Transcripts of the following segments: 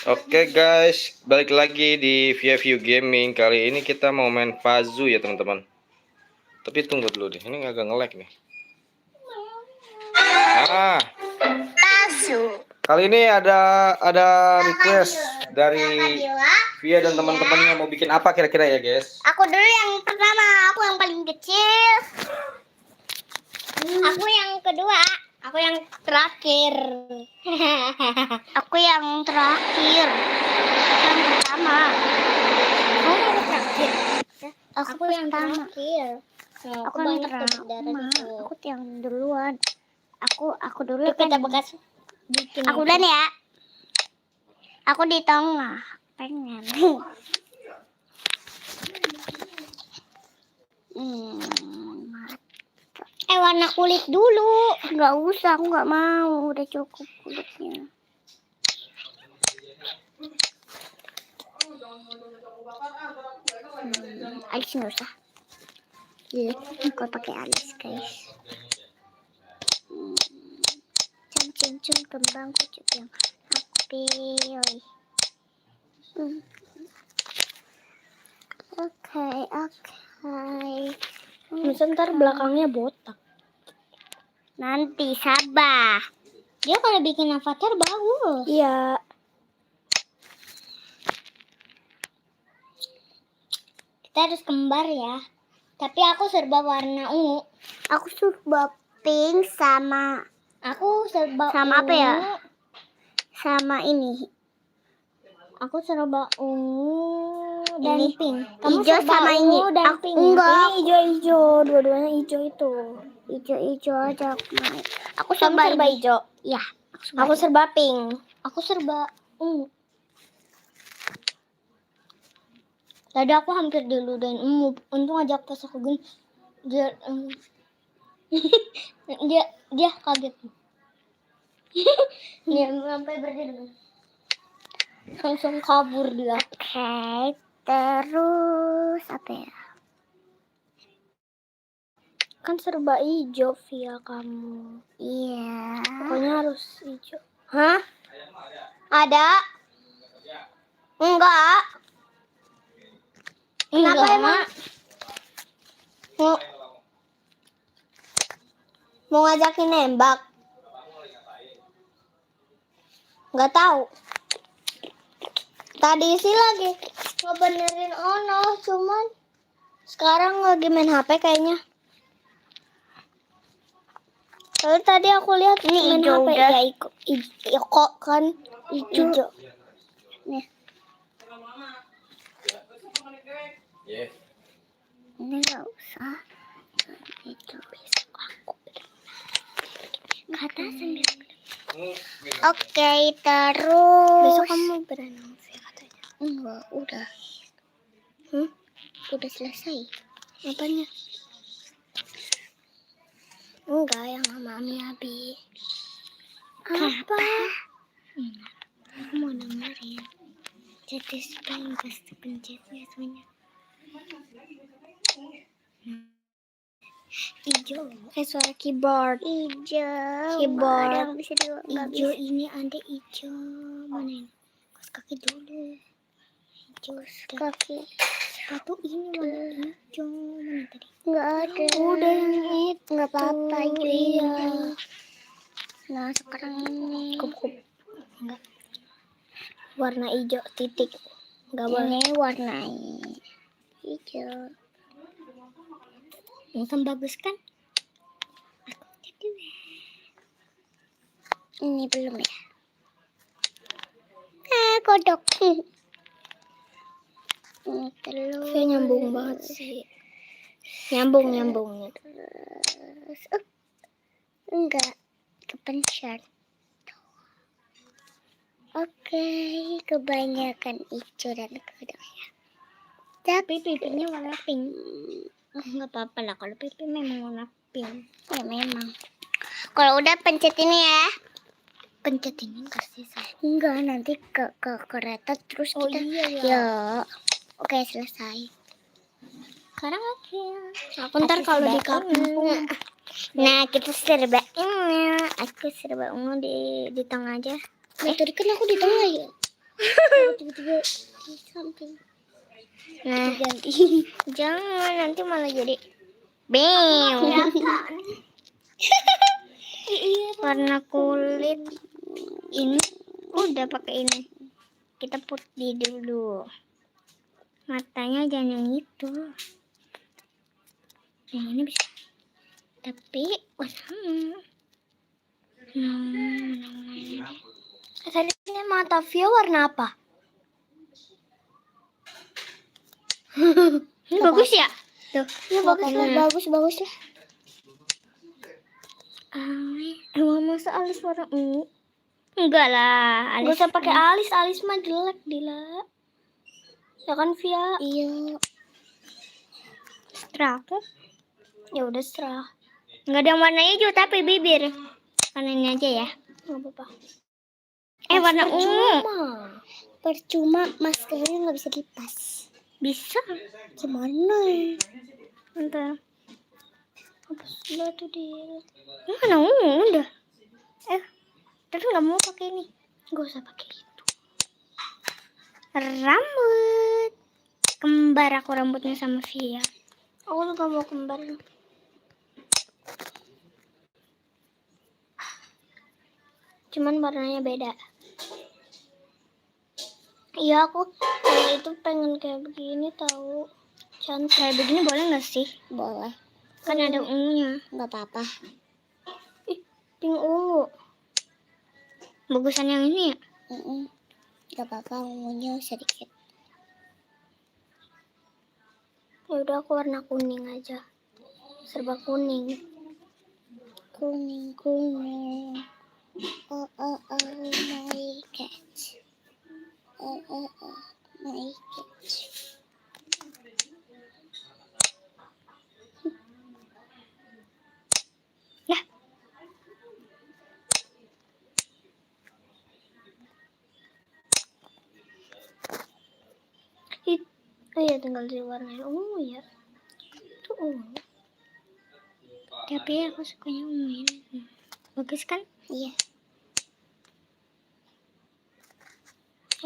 Oke guys, balik lagi di Via View Gaming. Kali ini kita mau main Pazu ya teman-teman. Tapi tunggu dulu deh, ini agak nge-lag nih. Pazu. Kali ini ada request dari Via dan teman-temannya mau bikin apa kira-kira ya guys? Aku dulu yang pertama, aku yang paling kecil. Aku yang kedua, aku yang terakhir. Aku yang terakhir. Yang pertama. Aku yang terakhir. Aku yang terakhir. Aku yang terakhir. Aku yang duluan. Aku dulu kan. Kita bekas bikin. Aku duluan ya. Aku di tengah. Pengen. Warna kulit dulu. Nggak usah, aku nggak mau. Udah cukup kulitnya. Alis nggak usah. Iya, aku pakai alis guys. Cincin kembang kucuk yang aku pilih. Oke. Sebentar belakangnya botak. Nanti sabar. Dia kalau bikin avatar bagus. Iya. Kita harus kembar ya. Tapi aku serba warna ungu. Aku serba pink sama. Aku serba sama ungu. Apa ya? Sama ini. Aku serba ungu dan ini pink. Kamu hijau sama ini dan pink. Enggak. Ini hijau-hijau, dua-duanya hijau itu. Hijau aja. Aku serba hijau. Iya. Aku serba pink. Aku serba ungu. Tadi aku hampir diludahin ungu. Untung aja pas aku gini dia kaget. Dia sampai berdiri. Langsung kabur dia. Oke, terus apa ya? Kan serba hijau via kamu. Iya. Pokoknya harus hijau. Hah? Ada? Enggak. Kenapa emang? Mau ngajakin nembak? Nggak tahu. Tadi sih lagi ngebenerin Ono, cuman sekarang lagi main HP kayaknya. Lalu tadi aku lihat ini main hijau HP udah. Ya kok kan hijau. Nih. Ini nggak usah. Itu besok aku kata sambil. Oke, terus Besok kamu berenang sih katanya. Enggak, udah. Udah selesai. Apanya? Enggak, yang sama Ami Abi. Apa? Aku mau dengerin. Jadi spam pasti pencetnya semuanya. Hijau. Kayak suara keyboard. Hijau. Keyboard. Hijau ini ada hijau. Mana ini? Kos kaki dulu. Hijau kaki. Sepatu ini warna hijau. Mana tadi? Enggak ada. Udah yang itu. Enggak apa-apa. Iya. Nah, sekarang ini. Kup-kup. Enggak. Warna hijau titik. Enggak boleh. Ini warna hijau. Yang bagus kan? Ini belum ya? Kodok. Ini telur. Kayak nyambung banget sih. Nyambung. Terus, enggak, kepencet. Oke, kebanyakan hijau dan kodok ya. Tapi pipinya warna pink. Enggak apa-apa lah kalau pipi memang warna pink. Ya memang. Kalau udah pencet ini ya. Pencet ini kasih saya. Enggak, nanti ke kereta terus kita. Iya. Ya. Oke, selesai. Sekarang oke. Aku ntar kalau di kampung. Nah, kita serba ini. Aku serba ungu di tengah aja. Tadi kan aku di tengah ya. Tiba-tiba di samping. Nah, Ganti. jangan nanti malah jadi beng. Warna kulit ini udah pakai ini. Kita putih dulu. Matanya jangan yang itu. Yang ini bisa. Tapi warna. Tadi mata Via warna apa? Ini bagus ya? Tuh. Ya bagus lah. Masa alis warna ungu? Enggak lah, Gak usah pakai alis mah jelek Dila. Ya kan Via? Iya. setrah aku. Ya udah serah. Enggak ada yang warna hijau tapi bibir. Warna ini aja ya. Gak apa-apa. Warna ungu. Percuma maskernya nggak bisa dipas. Bisa. Gimana? Bentar. Hapus dulu tuh dia. Warna ungu udah. Terus nggak mau pakai ini. Gak usah pakai itu. Rambut. Kembar aku rambutnya sama Via. Aku juga mau kembar. Cuman warnanya beda. Iya aku kalau itu pengen kayak begini tahu. Cantik. Kayak begini boleh nggak sih? Boleh. Kan ada ungunya. Nggak apa-apa. Ih, pink ungu. Bagusan yang ini ya? Nggak apa-apa, ungunya sedikit. Ya udah aku warna kuning aja. Serba kuning. Kuning. Oh, my cat. My cat. Ya. Oh iya tinggal diwarnain ungu ya. Itu ungu. Tapi aku sukanya ungu ini. Bagus kan? Iya.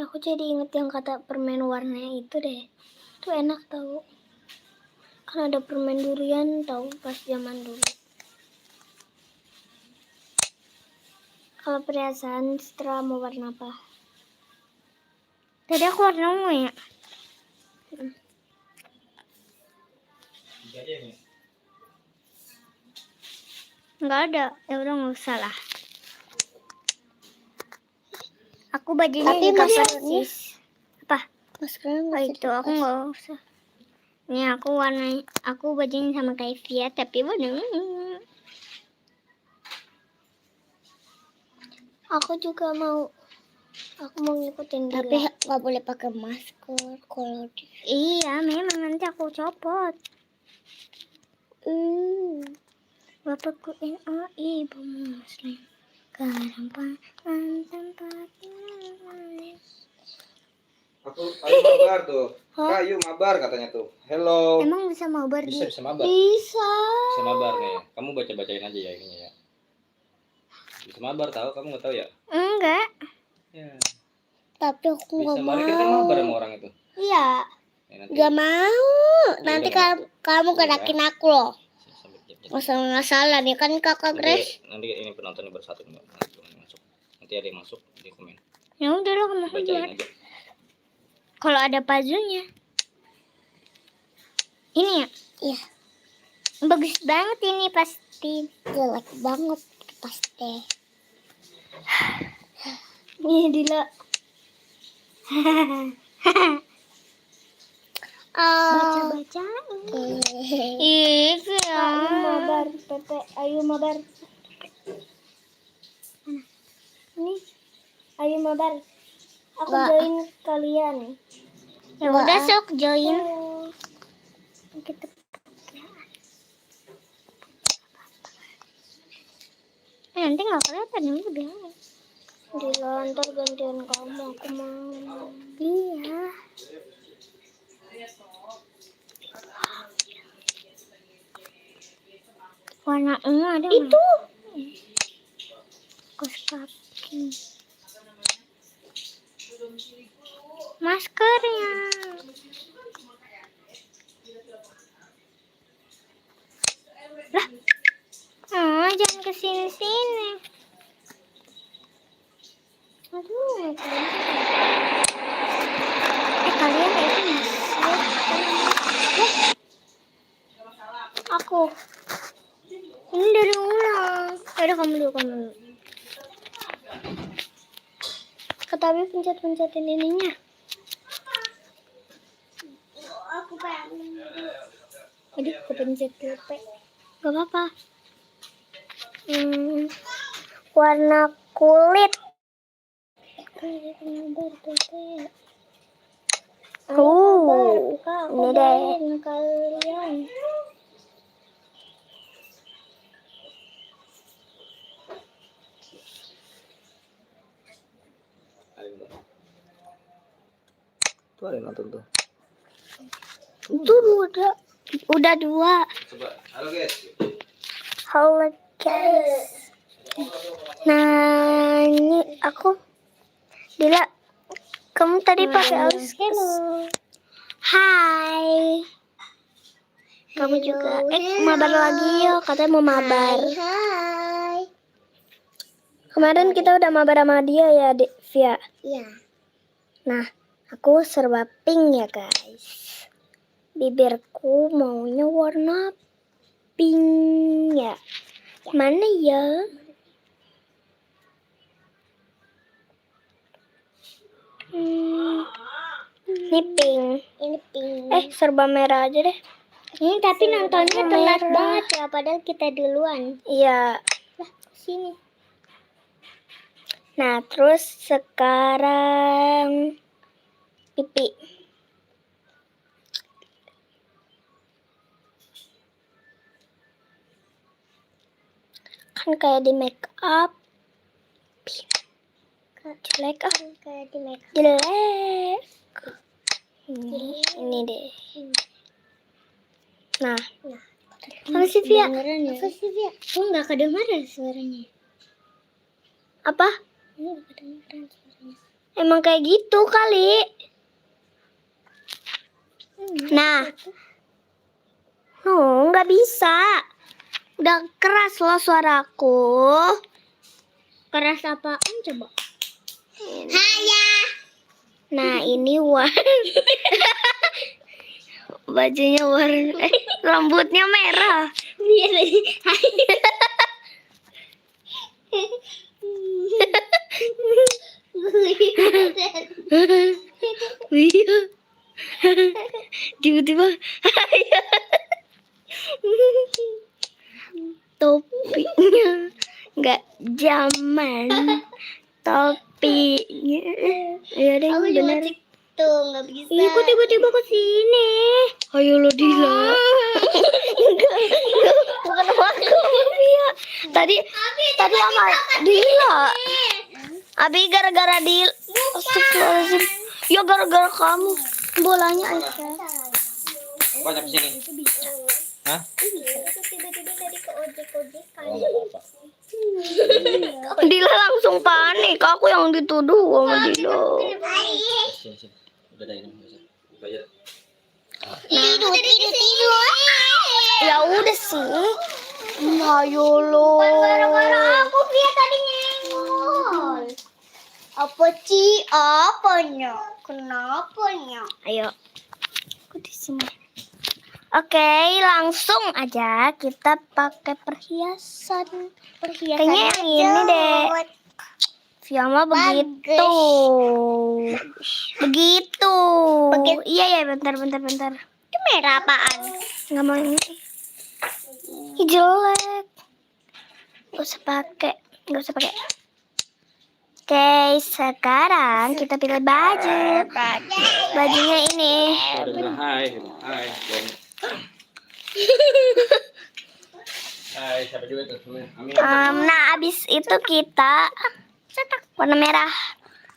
Aku jadi inget yang kata permen warnanya itu deh. Itu enak tau. Kan ada permen durian tau pas zaman dulu. Kalau perhiasan setelah mau warna apa? Tadi aku warna ungu ya? Nggak ada. Ya udah nggak usah lah. Aku bajunya Tapi juga maskernya- persis. Apa? Maskernya Oh itu aku nggak usah. Ini aku bajunya sama kayak Via tapi warna ungu. Aku juga mau. Aku mau ngikutin Dila. Tapi nggak boleh pakai masker kalau di. Iya, memang nanti aku copot. Bapakku ibu muslim. Karampang tempat. Ayo mabar tuh. Kak, yuk mabar katanya tuh. Hello. Emang bisa mabar di? Bisa mabar. Bisa. Bisa mabar nih. Kamu bacain aja ya ininya ya. Bisa mabar tahu? Kamu nggak tahu ya? Enggak. Ya. Tapi aku Bisa nggak mari mau. kita mabar sama orang itu. Iya. Ya, nanti Gak mau. Nanti udah, kamu gerakin aku loh. sambil jam-jam. Nggak salah nih kan kakak Grace. Nanti ini penonton ini bersatu nih, Mbak. Nanti ada yang masuk di komen. Ya udah lo kamu Bacain aja. Kalau ada pazunya. Ini ya? Iya. Bagus banget ini pasti. Jelek banget pasti. Nih Dila. Baca-baca. Ih, Ayo mabar, Pepe. Ayo mabar. Nih. Ayo mabar. Aku join kalian. Ya udah sok join. Kita Nanti nggak kelihatan ini bilang. Dila, ntar gantian kamu. Aku mau. Iya. Warna ungu ada nggak? Itu. Kos kaki. Maskernya. Lah. Oh, jangan kesini-sini. Aduh. Kalian itu aku. Ini dari ulang. Udah kamu dulu. Tapi pencet-pencetin ininya. Aku pengen. Aduh, kepencet lupa. Gak apa-apa. Warna kulit. Ini deh. Kalian. Tuh ada yang nonton tuh. Itu udah 2. Coba. Halo guys. Halo guys. Nah, ini aku. Dila, kamu tadi pakai alis. Hai. Kamu juga. Mabar lagi yuk. Katanya mau mabar. Hai. Kemarin kita udah mabar sama dia ya, Via. Iya. Nah, aku serba pink ya guys. Bibirku maunya warna pink ya. Mana ya? Ini pink. Ini pink. Serba merah aja deh. Ini tapi nontonnya telat merah. banget ya, padahal kita duluan. Iya. Lah, sini. Nah, terus sekarang pipi. Kan kayak di make up. Jelek ah. Kayak di make up. Jelek. Ini deh. Nah. Apa sih, Via? Apa sih, Via? Kok nggak kedengaran suaranya? Apa? Ini nggak kedengaran suaranya. Emang kayak gitu kali. Nah. Nggak bisa. Udah keras loh suaraku. Keras apaan coba? Haya. Nah, ini bajunya warna rambutnya merah. Biar Iya. Tiba-tiba topinya nggak zaman. Topinya ya deh, aku juga bener. tuh nggak bisa. Iya, kok tiba-tiba ke sini? Ayo lo Dila. Bukan aku, Via. Tadi sama Dila. Abi gara-gara Dila. Astagfirullahaladzim. Ya gara-gara kamu. Bolanya aja. Banyak di sini. Hah? Itu tiba-tiba dari ke ojek kali. Dila langsung panik. Aku yang dituduh sama Dila. Sini. Udah dah ini. Bayar. Tidur. Ya udah sih. Ayo lo. Gara-gara aku Via tadi nyenggol. Apa sih? Apanya? Kenapanya? Ayo. Aku di sini. Oke, langsung aja kita pakai perhiasan. Kayaknya yang ini deh. Via mah begitu. Begitu. Iya, bentar. Itu merah apaan? Nggak mau ini. Ih, jelek. Gak usah pakai. Oke, sekarang kita pilih baju. Bajunya ini. Hai. Hai, siapa juga tuh? Amin. Nah, abis itu kita cetak warna merah.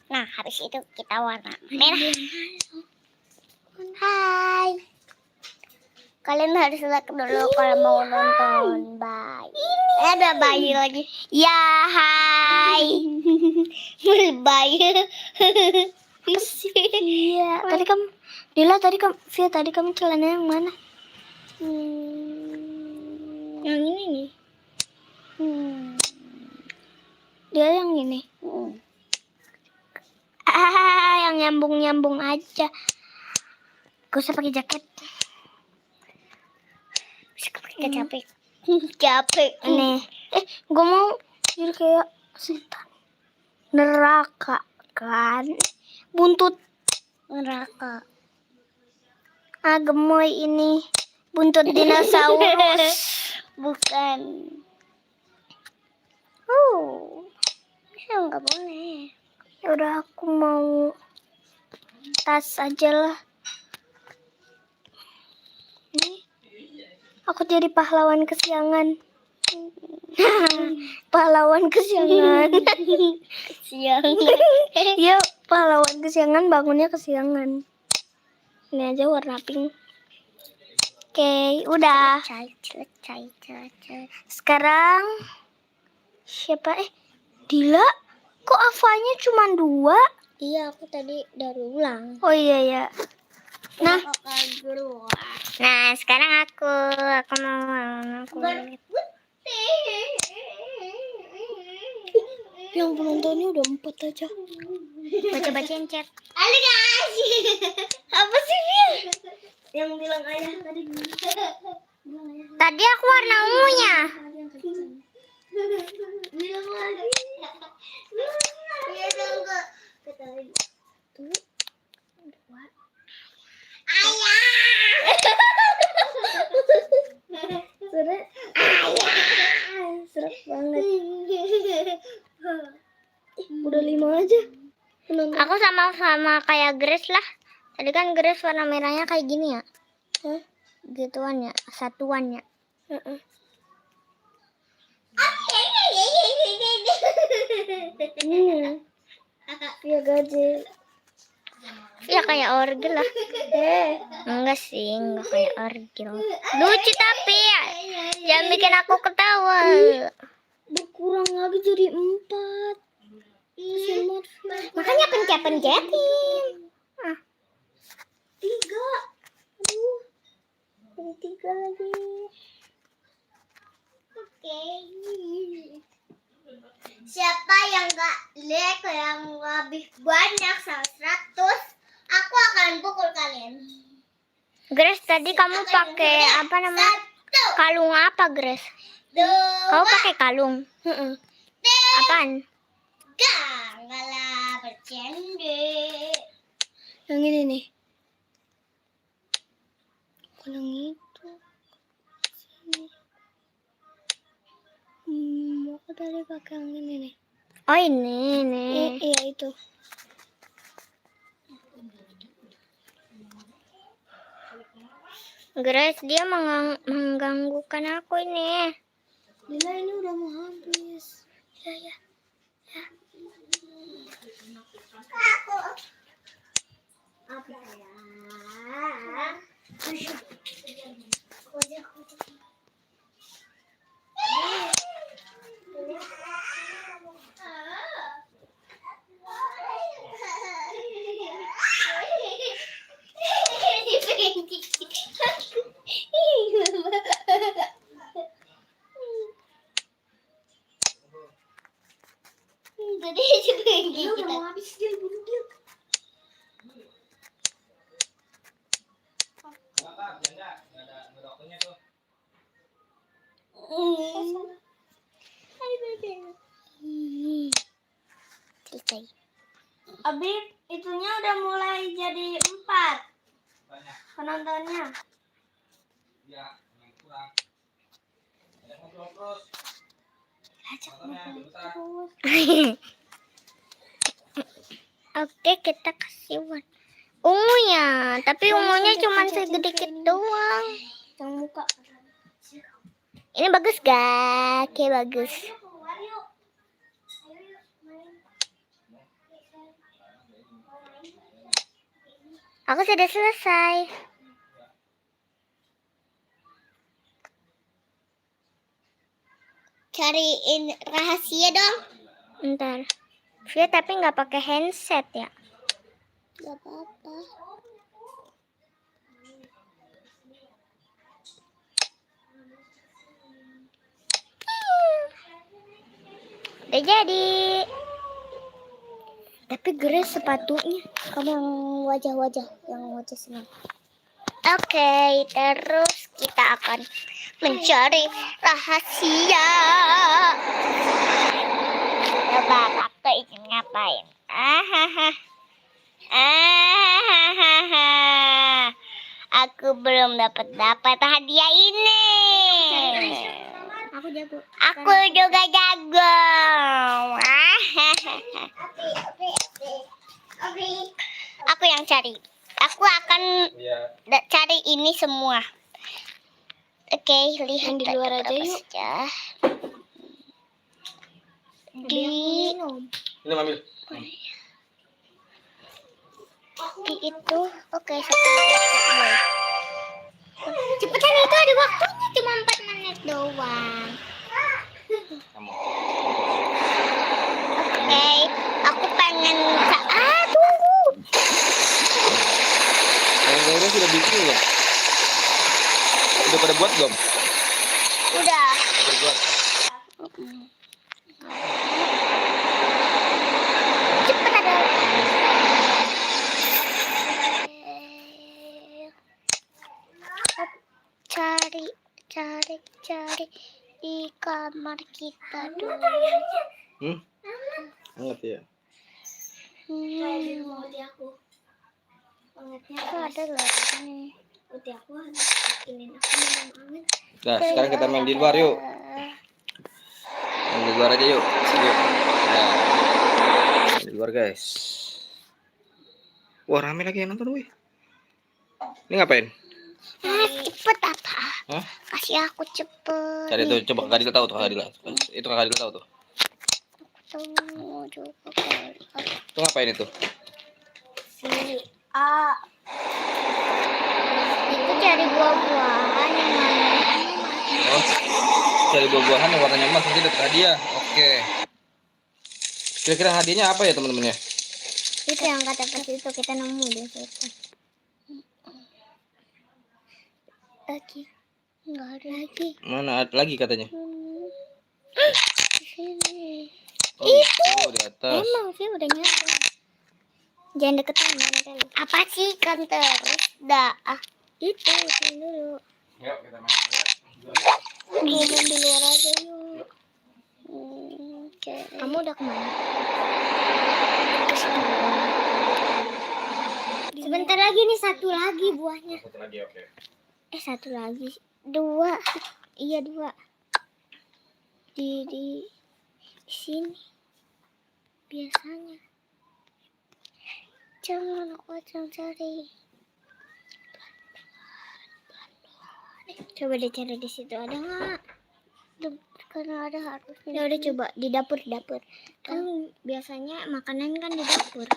Nah, habis itu kita warna merah. Hai. Kalian harus like dulu kalau mau nonton. Bye. Ada bayi lagi. Ya, hai. Bayi. Iya, tadi kamu Dila Via tadi kamu celana yang mana? Yang ini nih. Dia yang ini. Yang nyambung aja. Gak usah pakai jaket. Bisa pakai capek. Capek. Nih. Gue mau jadi kayak setan. Neraka kan. Buntut neraka. Gemoy ini. Buntut dinosaurus. Bukan. Bisa nggak boleh. Yaudah aku mau tas aja lah. Nih. Aku jadi pahlawan kesiangan. Pahlawan kesiangan. Kesiangan. Iya, pahlawan kesiangan bangunnya kesiangan. Ini aja warna pink. Oke, udah. Selesai. Sekarang siapa? Dila? Kok Avanya cuma 2? Iya, aku tadi dari ulang. Oh iya. Nah, sekarang aku mau yang penontonnya udah 4 aja. Baca-bacain chat. Ali guys. Apa sih dia? Yang bilang ayah tadi. Tadi aku warna ungunya. Bilang lagi. Iya dong kok. Ayah. Serak banget. Udah 5 aja. Aku sama kayak Grace lah. Tadi kan Grace warna merahnya kayak gini ya. Gituan ya, satuan ya. Ya gaje. Ya kayak orgel lah. Enggak sih, enggak kayak orgel. Lucu tapi ya. Jangan bikin aku ketawa. Berkurang lagi jadi 4. Makanya pencet-pencetin. 3. Aduh. Ini 3 lagi. Oke. Siapa yang gak like yang lebih banyak 100, aku akan pukul kalian. Grace, tadi kamu pakai apa namanya? Kalung apa, Grace? Kamu pakai kalung? Apaan? Enggak lah, bercanda. Yang ini nih. Kalung itu. Aku tadi pakai yang ini nih. Oh ini nih. Iya itu. Grace, dia mengganggukan aku ini. Lila, ini udah mau habis. Ya. Aku. Apa ya? Tadi juga gitu. Udah mau habis dia bunuh dia. Selesai. Abi, itunya udah mulai jadi 4. Penontonnya. Ya, kurang. Ada ngobrol terus. Oke, kita kasih ungu ya, tapi ungunya cuma sedikit doang. Yang muka. Ini bagus gak? Oke, bagus. Aku sudah selesai. Cariin rahasia dong. Ntar. Via tapi nggak pakai handset ya. Gak apa-apa. Udah jadi. Tapi geres sepatunya. Kamu yang wajah-wajah, yang wajah senang. Oke, terus kita akan mencari rahasia. Coba kakak ingin ngapain? Aku belum dapat hadiah ini. Aku jago. Aku juga jago. Aku yang cari. Aku akan cari ini semua. Oke, lihat Yang di luar aja yuk. Di Ini ambil. di itu. Oke, satu mulai. Cepetan, itu ada waktunya, cuma 4 menit doang. Oke, aku pengen tunggu. Yang sudah bikin loh. Udah pada buat belum? Udah. Udah buat. Cepet ada. Cari di kamar kita dulu. Anget ya. Itu ada loh ini. Nah, sekarang kita main di luar yuk. Main di luar aja yuk. Yuk. Nah, di luar guys. Wah, rame lagi yang nonton, wih. Ini ngapain? Cepet apa? Hah? Kasih aku cepet. Cari tuh, coba Kak Adila tahu tuh, Kak Adila. Itu Kak Adila tahu tuh. Tunggu juga kali. Itu ngapain itu? Itu cari buah-buahan yang mana? Oh, cari buah-buahan yang warnanya emas nanti dapat hadiah. Oke. Kira-kira hadiahnya apa ya teman-teman ya? Itu yang kata pas itu kita nemu di situ. Lagi. Enggak ada lagi. Mana ada lagi katanya? Di sini. Oh, itu di atas. Emang sih udah nyala. Jangan deketin mantel. Apa sih kan terus? Dah. Itu sini dulu. Yuk, kita main dulu. Main di luar aja yuk. Oke. Kamu udah kemana? Ke situ. Sebentar lagi nih, satu lagi buahnya. Satu lagi, oke. Satu lagi. 2. Iya, 2. Di sini. Biasanya. Jangan aku akan cari. Coba deh cari di situ, ada nggak? Karena ada harusnya. Ya udah, coba di dapur. Kan biasanya makanan kan di dapur.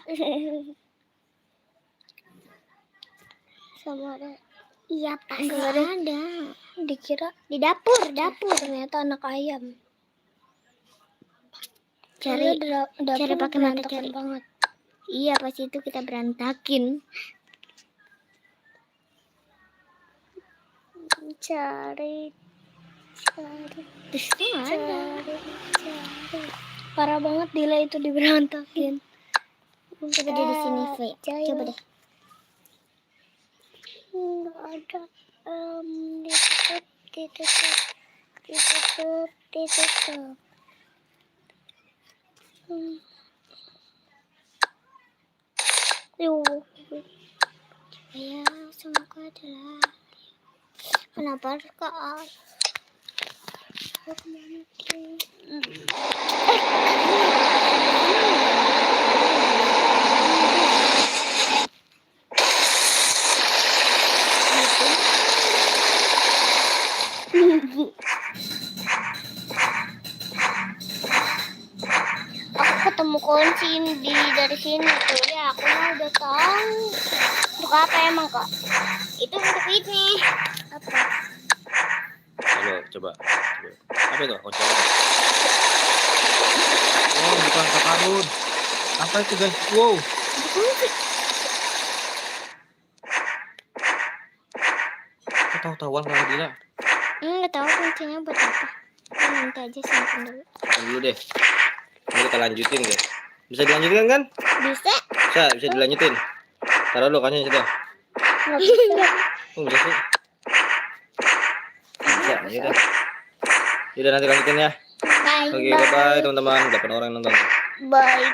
Sama ada. Iya, pas Nggak ada. Dikira di dapur. Ternyata anak ayam. Cari pakai mata cari banget. Iya, pas itu kita berantakin. Cari. Di situ nggak ada. Parah banget Dila itu diberantakin. Coba dia di sini, V. Coba deh. Nggak ada. Ditutup. Ya, semoga adalah. Kenapa harus ke atas? Aku ketemu kunci dari sini tuh. Ya, aku mah udah tahu. Untuk apa emang kak? Itu untuk ini. Apa? Coba. Apa itu? Oh, coba. Oh, bukan karun. Apa itu guys? Wow. tahu-tahuan kalau Dila. Nggak tahu kuncinya buat apa. Nanti aja simpen dulu. Dulu deh. Ini kita lanjutin deh. Bisa dilanjutin kan? Bisa? Bisa dilanjutin. Taruh dulu kannya sudah. Nggak bisa. Oh, bisa sih. Bisa, yaudah. Yaudah nanti lanjutin ya. Bye. Oke, bye-bye teman-teman. 8 orang yang nonton. Bye.